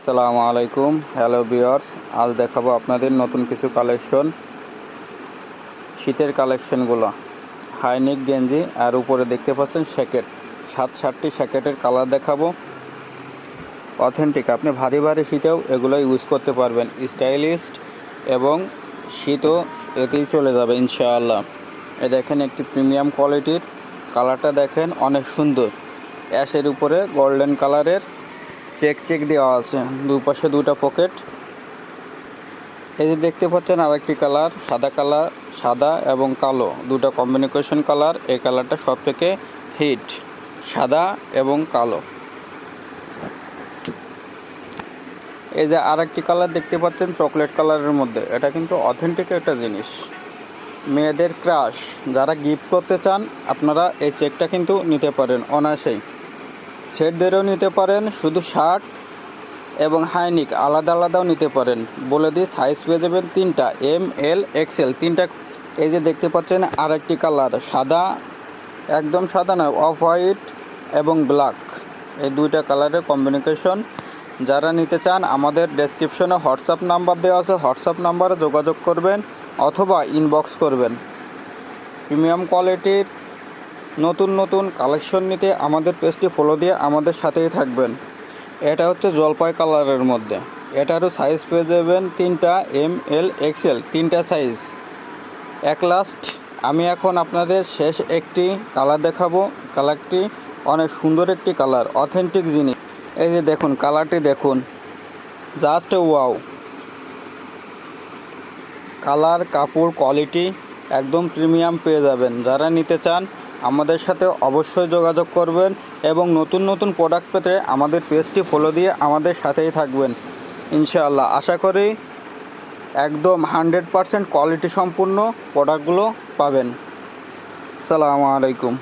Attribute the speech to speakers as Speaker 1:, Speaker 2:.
Speaker 1: আসসালামু আলাইকুম, hello viewers. আজ দেখাবো আপনাদের নতুন কিছু কালেকশন, শীতের কালেকশনগুলো। হাইনেক গেঞ্জি আর উপরে দেখতে পাচ্ছেন জ্যাকেট, 7-8টি জ্যাকেটের কালার দেখাবো। অথেন্টিক, আপনি ভারী ভারী শীতেও এগুলো ইউজ করতে পারবেন, স্টাইলিশ এবং শীতও এতেই চলে যাবে ইনশাআল্লাহ। এ দেখেন একটি প্রিমিয়াম কোয়ালিটির, কালারটা দেখেন অনেক সুন্দর। অ্যাশের উপরে গোল্ডেন কালারের চেক দেওয়া আছে, দুপাশে দুটো পকেট। এই যে দেখতে পাচ্ছেন আরেকটি কালার, সাদা এবং কালো দুটো কম্বিনেশন কালার। এই কালারটা সব থেকে হিট, সাদা এবং কালো। এই যে আরেকটি কালার দেখতে পাচ্ছেন চকলেট কালারের মধ্যে, এটা কিন্তু অথেন্টিক একটা জিনিস, মেয়েদের ক্রাশ। যারা গিফট করতে চান আপনারা এই চেকটা কিন্তু নিতে পারেন অনায়াসেই। ছেলেদেরও নিতে পারেন, শুধু শার্ট এবং হাইনিক আলাদা আলাদাও নিতে পারেন। বলে দিই সাইজ পেয়ে যাবেন 3টা, ML XL 3টা। এই যে দেখতে পাচ্ছেন আরেকটি কালার, সাদা, একদম সাদা নয়, অফ হোয়াইট এবং ব্ল্যাক, এই দুইটা কালারের কম্বিনেশন। যারা নিতে চান আমাদের ডেসক্রিপশনে হোয়াটসঅ্যাপ নাম্বার দেওয়া আছে, হোয়াটসঅ্যাপ নাম্বারে যোগাযোগ করবেন অথবা ইনবক্স করবেন। প্রিমিয়াম কোয়ালিটির নতুন কালেকশন নিতে আমাদের পেজটি ফলো দিয়ে আমাদের সাথেই থাকবেন। এটা হচ্ছে জলপাই কালারের মধ্যে, এটারও সাইজ পেয়ে যাবেন 3টা, ML XL 3টা সাইজ। লাস্ট আমি এখন আপনাদের শেষ একটি কালার দেখাবো। কালারটি অনেক সুন্দর একটি কালার, অথেন্টিক জিনিস। এই যে দেখুন কালারটি দেখুন, জাস্ট ওয়াও। কালার, কাপড়, কোয়ালিটি একদম প্রিমিয়াম পেয়ে যাবেন। যারা নিতে চান আমাদের সাথে অবশ্যই যোগাযোগ করবেন এবং নতুন প্রোডাক্ট পেতে আমাদের পেজটি ফলো দিয়ে আমাদের সাথেই থাকবেন ইনশাআল্লাহ। আশা করি একদম 100% কোয়ালিটি সম্পূর্ণ প্রোডাক্টগুলো পাবেন। আসসালামু আলাইকুম।